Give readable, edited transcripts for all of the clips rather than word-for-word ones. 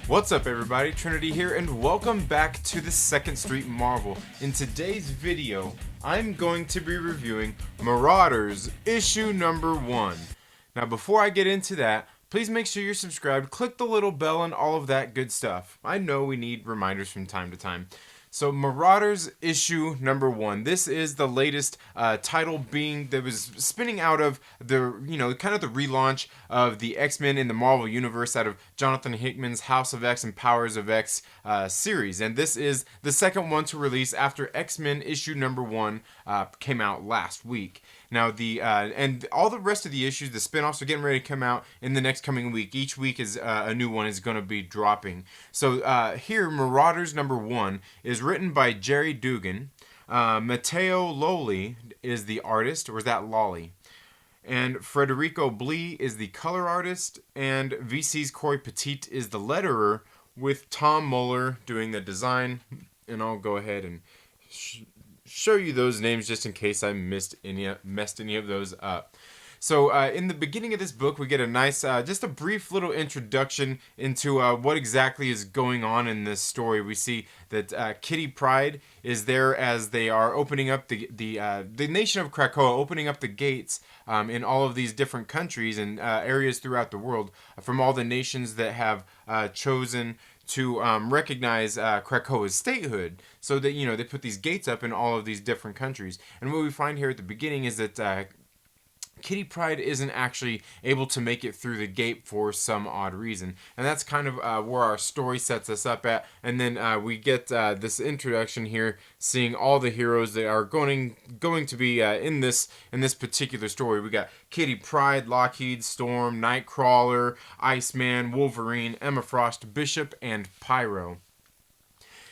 What's up everybody, Trinity here, and welcome back to the 2nd Street Marvel. In today's video, I'm going to be reviewing Marauders issue number 1. Now before I get into that, please make sure you're subscribed, click the little bell and all of that good stuff. I know we need reminders from time to time. So Marauders issue number 1. This is the latest title that was spinning out of the, kind of the relaunch of the X-Men in the Marvel Universe out of Jonathan Hickman's House of X and Powers of X series. And this is the second one to release after X-Men issue number 1 came out last week. Now and all the rest of the issues, the spin-offs, are getting ready to come out in the next coming week. Each week is a new one is going to be dropping. So here, Marauders number 1 is written by Jerry Dugan. Matteo Lolli is the artist, or is that Lolly? And Federico Blee is the color artist, and VC's Corey Petit is the letterer, with Tom Muller doing the design. And I'll go ahead and show you those names just in case I messed any of those up. So in the beginning of this book, we get a nice, just a brief little introduction into what exactly is going on in this story. We see that Kitty Pryde is there as they are opening up the nation of Krakoa, opening up the gates in all of these different countries and areas throughout the world from all the nations that have chosen to recognize Krakoa's statehood, so that they put these gates up in all of these different countries. And what we find here at the beginning is that Kitty Pryde isn't actually able to make it through the gate for some odd reason, and that's kind of where our story sets us up at. And then we get this introduction here, seeing all the heroes that are going to be in this particular story. We got Kitty Pryde, Lockheed, Storm, Nightcrawler, Iceman, Wolverine, Emma Frost, Bishop, and Pyro.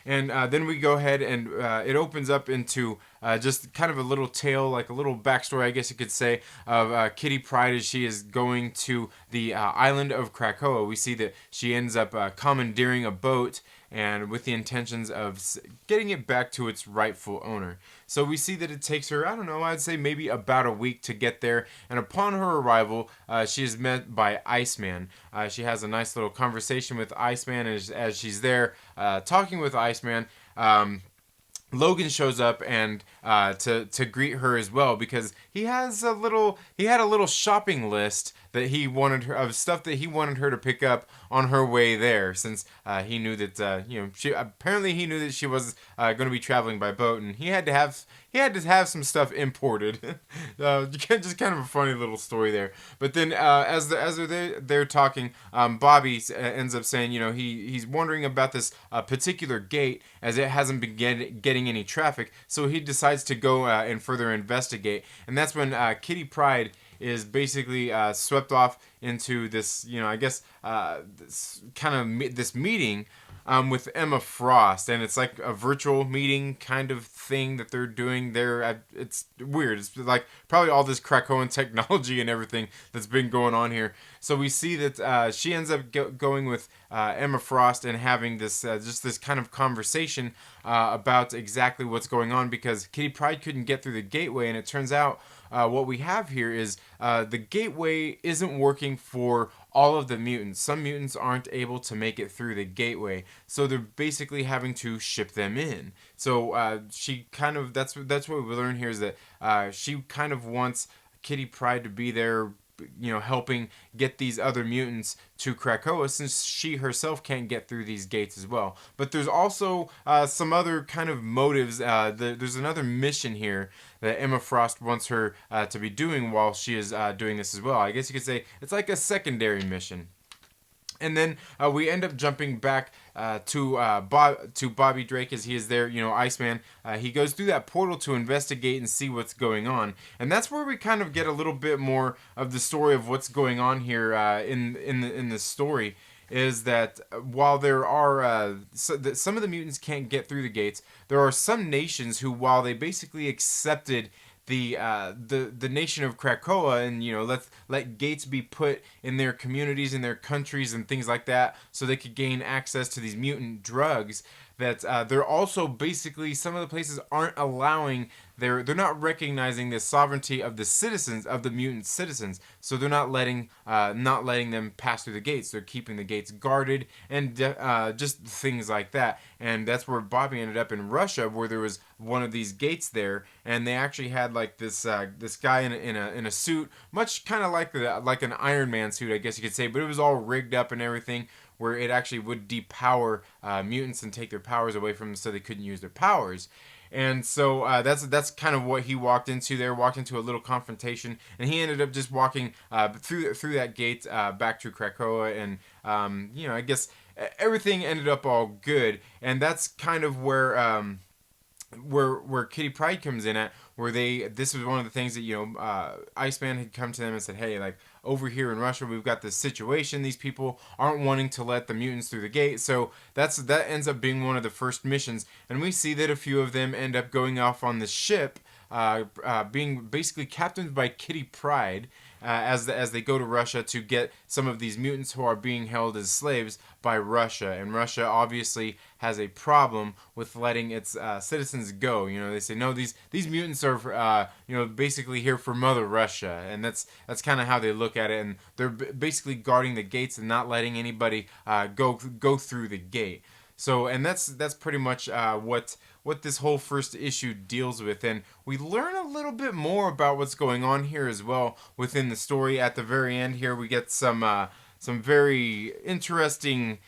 And then we go ahead and it opens up into just kind of a little tale, like a little backstory, I guess you could say, of Kitty Pryde as she is going to the island of Krakoa. We see that she ends up commandeering a boat, and with the intentions of getting it back to its rightful owner. So we see that it takes her, I don't know, I'd say maybe about a week to get there. And upon her arrival, she is met by Iceman. She has a nice little conversation with Iceman, as she's there talking with Iceman. Logan shows up and to greet her as well, because he had a little shopping list that he wanted her, of stuff that he wanted her to pick up on her way there, since he knew that he knew that she was going to be traveling by boat, and he had to have some stuff imported. Just kind of a funny little story there. But then as they're talking, Bobby ends up saying, he's wondering about this particular gate, as it hasn't been getting any traffic, so he decides to go and further investigate. And that's when Kitty Pryde is basically swept off into this, this meeting with Emma Frost, and it's like a virtual meeting kind of thing that they're doing there. It's weird. It's like probably all this Krakoan technology and everything that's been going on here. So we see that she ends up going with Emma Frost and having this just this kind of conversation about exactly what's going on, because Kitty Pryde couldn't get through the gateway, and it turns out what we have here is the gateway isn't working for all of the mutants. Some mutants aren't able to make it through the gateway, so they're basically having to ship them in. So she kind of, that's what we learn here, is that she kind of wants Kitty Pryde to be there, helping get these other mutants to Krakoa, since she herself can't get through these gates as well. But there's also some other kind of motives. There's another mission here that Emma Frost wants her to be doing while she is doing this as well. I guess you could say it's like a secondary mission. And then we end up jumping back to Bobby Drake as he is there, Iceman. He goes through that portal to investigate and see what's going on. And that's where we kind of get a little bit more of the story of what's going on here in the story. Is that while there are some of the mutants can't get through the gates, there are some nations who, while they basically accepted the nation of Krakoa, and let gates be put in their communities, in their countries, and things like that, so they could gain access to these mutant drugs, that they're also basically, some of the places aren't allowing, they're not recognizing the sovereignty of the citizens, of the mutant citizens. So they're not letting them pass through the gates. They're keeping the gates guarded, and just things like that. And that's where Bobby ended up in Russia, where there was one of these gates there, and they actually had like this guy in a suit, much kind of like an Iron Man suit, I guess you could say, but it was all rigged up and everything, where it actually would depower mutants and take their powers away from them, so they couldn't use their powers. And so that's kind of what he walked into there. Walked into a little confrontation, and he ended up just walking through that gate back to Krakoa, and I guess everything ended up all good. And that's kind of where Kitty Pryde comes in at, where this was one of the things that Iceman had come to them and said, hey, like, over here in Russia we've got this situation, these people aren't wanting to let the mutants through the gate. So that ends up being one of the first missions, and we see that a few of them end up going off on the ship, being basically captained by Kitty Pryde, as they go to Russia to get some of these mutants who are being held as slaves by Russia. And Russia obviously has a problem with letting its citizens go. They say, no, these mutants are basically here for Mother Russia, and that's kind of how they look at it. And they're basically guarding the gates and not letting anybody go through the gate. So, and that's pretty much what this whole first issue deals with. And we learn a little bit more about what's going on here as well within the story. At the very end here, we get some very interesting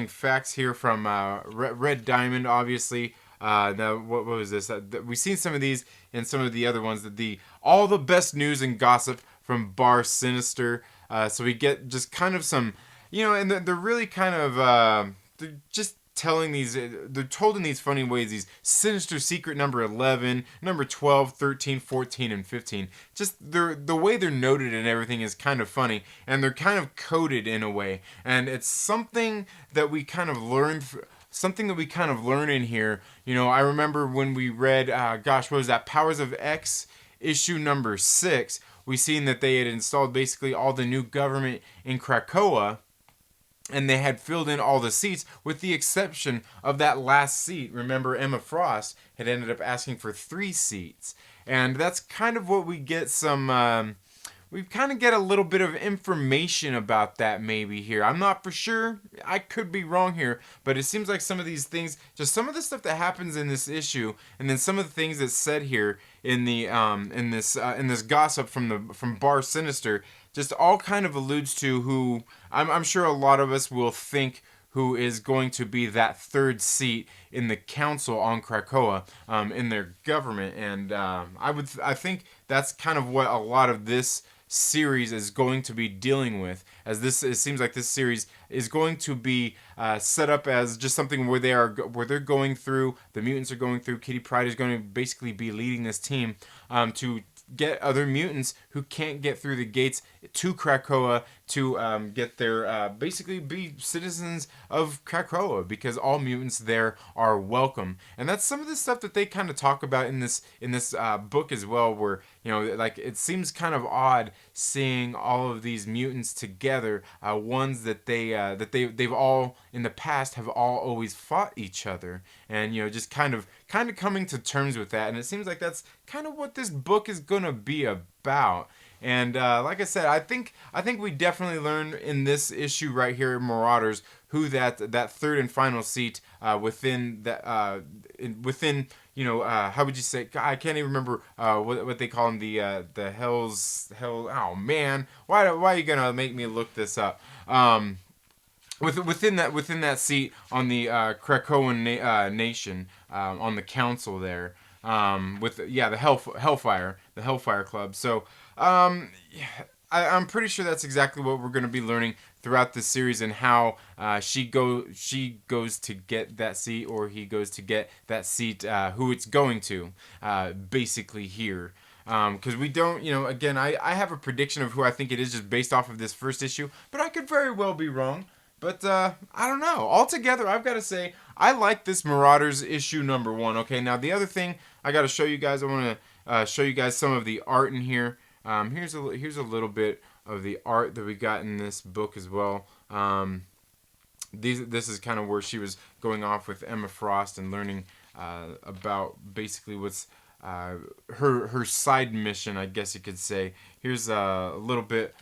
facts here from Red Diamond, obviously. Now, what was this? We've seen some of these in some of the other ones. All the best news and gossip from Bar Sinister. So we get just kind of some, and they're really kind of they're just telling they're told in these funny ways, these sinister secret number 11, number 12, 13, 14, and 15. Just the way they're noted and everything is kind of funny, and they're kind of coded in a way, and it's something that we kind of learn in here. I remember when we read, what was that, Powers of X issue number 6, we seen that they had installed basically all the new government in Krakoa, and they had filled in all the seats with the exception of that last seat. Remember, Emma Frost had ended up asking for 3 seats. And that's kind of what we get we kind of get a little bit of information about that maybe here. I'm not for sure. I could be wrong here, but it seems like some of these things, just some of the stuff that happens in this issue, and then some of the things that's said here in this gossip from Bar Sinister, just all kind of alludes to who I'm sure a lot of us will think who is going to be that third seat in the council on Krakoa, in their government. And I think that's kind of what a lot of this series is going to be dealing with, as it seems like this series is going to be set up as just something where they're going through, the mutants are going through, Kitty Pryde is going to basically be leading this team to get other mutants who can't get through the gates to Krakoa to get their basically be citizens of Krakoa, because all mutants there are welcome. And that's some of the stuff that they kind of talk about in this book as well, where like it seems kind of odd seeing all of these mutants together, ones that they've all in the past have all always fought each other, and just kind of coming to terms with that. And it seems like that's kind of what this book is gonna be about. And like I said, I think we definitely learn in this issue right here in Marauders who that third and final seat within that how would you say? I can't even remember what they call them, the hell. Oh man, why are you gonna make me look this up? Within that seat on the Krakoan nation, on the council there, the Hellfire Club. So I'm pretty sure that's exactly what we're going to be learning throughout this series, and how she goes to get that seat, or he goes to get that seat, who it's going to, basically here. Because we don't, again, I have a prediction of who I think it is just based off of this first issue, but I could very well be wrong. But I don't know. Altogether, I've got to say, I like this Marauders issue number 1. Okay, now the other thing I got to show you guys, I want to show you guys some of the art in here. Here's a little bit of the art that we got in this book as well. this is kind of where she was going off with Emma Frost and learning about basically what's her side mission, I guess you could say. Here's a little bit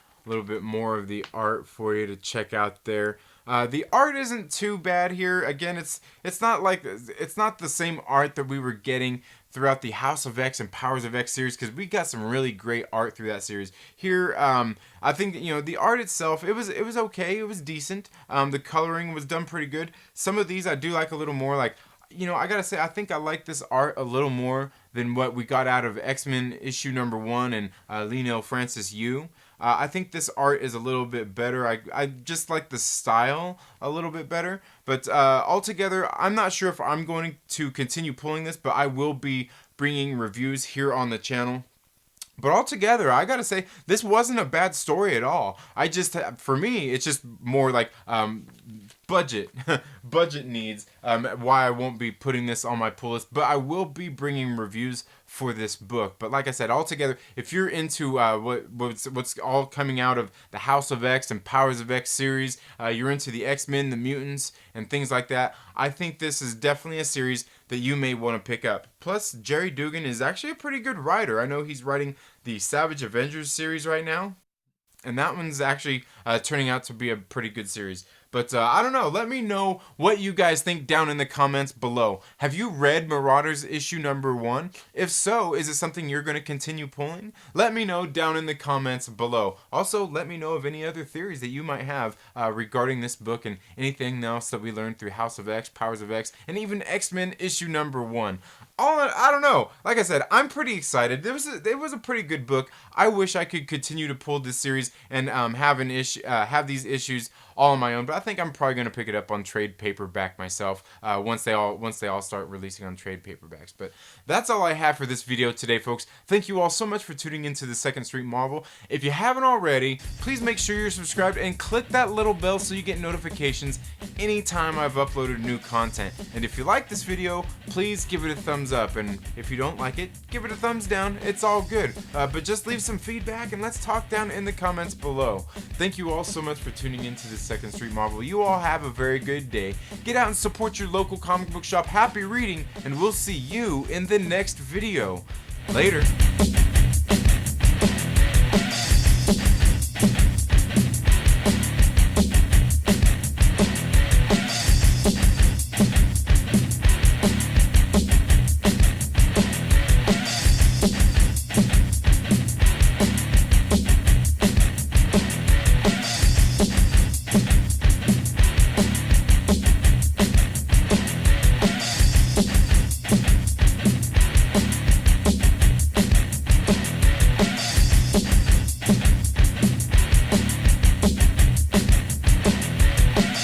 more of the art for you to check out there. The art isn't too bad here. Again, it's not the same art that we were getting throughout the House of X and Powers of X series, because we got some really great art through that series. Here, I think the art itself, it was okay, it was decent. The coloring was done pretty good. Some of these I do like a little more. Like, I gotta say, I think I like this art a little more than what we got out of X-Men issue number 1 and Lionel Francis Yu. I think this art is a little bit better. I just like the style a little bit better. But altogether, I'm not sure if I'm going to continue pulling this, but I will be bringing reviews here on the channel. But altogether, I gotta say, this wasn't a bad story at all. For me, it's just more like budget needs, why I won't be putting this on my pull list, but I will be bringing reviews for this book. But like I said, altogether, if you're into what's all coming out of the House of X and Powers of X series, you're into the X-Men, the mutants, and things like that, I think this is definitely a series that you may want to pick up. Plus, Jerry Dugan is actually a pretty good writer. I know he's writing the Savage Avengers series right now, and that one's actually turning out to be a pretty good series. But I don't know. Let me know what you guys think down in the comments below. Have you read Marauders issue number 1? If so, is it something you're going to continue pulling? Let me know down in the comments below. Also, let me know of any other theories that you might have regarding this book and anything else that we learned through House of X, Powers of X, and even X-Men issue number 1. I don't know. Like I said, I'm pretty excited. It was a pretty good book. I wish I could continue to pull this series and have these issues all on my own, but I think I'm probably going to pick it up on trade paperback myself once they all start releasing on trade paperbacks. But that's all I have for this video today, folks. Thank you all so much for tuning into the Second Street Marvel. If you haven't already, please make sure you're subscribed and click that little bell so you get notifications anytime I've uploaded new content. And if you like this video, please give it a thumbs up, and if you don't like it, give it a thumbs down. It's all good. But just leave some feedback and let's talk down in the comments below. Thank you all so much for tuning into this Second Street Marvel. You all have a very good day. Get out and support your local comic book shop. Happy reading, and we'll see you in the next video. Later.